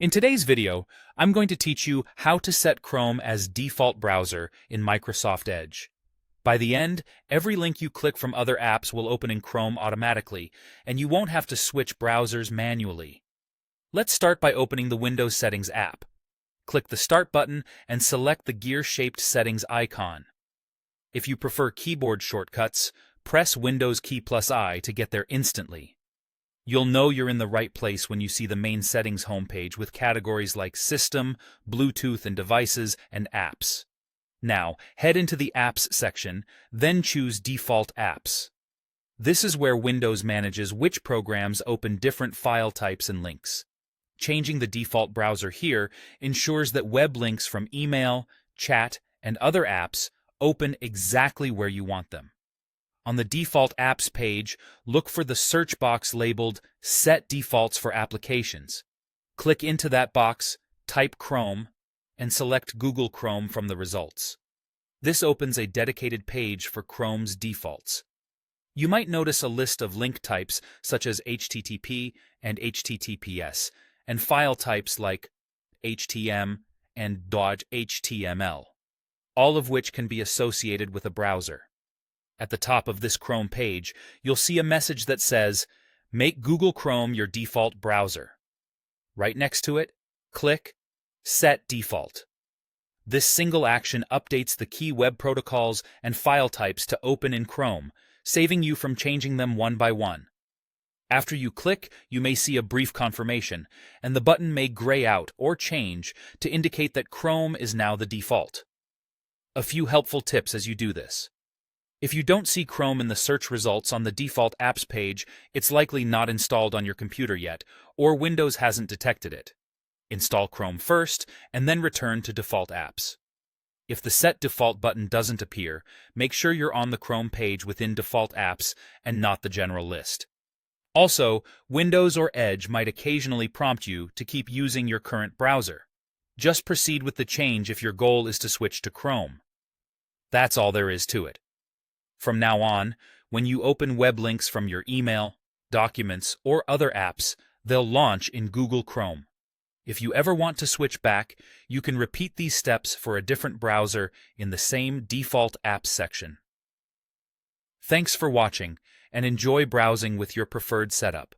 In today's video, I'm going to teach you how to set Chrome as default browser in Microsoft Edge. By the end, every link you click from other apps will open in Chrome automatically, and you won't have to switch browsers manually. Let's start by opening the Windows Settings app. Click the Start button and select the gear-shaped settings icon. If you prefer keyboard shortcuts, press Windows key plus I to get there instantly. You'll know you're in the right place when you see the main settings homepage with categories like System, Bluetooth and Devices, and Apps. Now, head into the Apps section, then choose Default Apps. This is where Windows manages which programs open different file types and links. Changing the default browser here ensures that web links from email, chat, and other apps open exactly where you want them. On the Default Apps page, look for the search box labeled Set Defaults for Applications. Click into that box, type Chrome, and select Google Chrome from the results. This opens a dedicated page for Chrome's defaults. You might notice a list of link types such as HTTP and HTTPS, and file types like HTML and .html, all of which can be associated with a browser. At the top of this Chrome page, you'll see a message that says, "Make Google Chrome your default browser." Right next to it, click Set Default. This single action updates the key web protocols and file types to open in Chrome, saving you from changing them one by one. After you click, you may see a brief confirmation, and the button may gray out or change to indicate that Chrome is now the default. A few helpful tips as you do this. If you don't see Chrome in the search results on the Default Apps page, it's likely not installed on your computer yet, or Windows hasn't detected it. Install Chrome first, and then return to Default Apps. If the Set Default button doesn't appear, make sure you're on the Chrome page within Default Apps and not the general list. Also, Windows or Edge might occasionally prompt you to keep using your current browser. Just proceed with the change if your goal is to switch to Chrome. That's all there is to it. From now on, when you open web links from your email, documents, or other apps, they'll launch in Google Chrome. If you ever want to switch back, you can repeat these steps for a different browser in the same Default Apps section. Thanks for watching, and enjoy browsing with your preferred setup.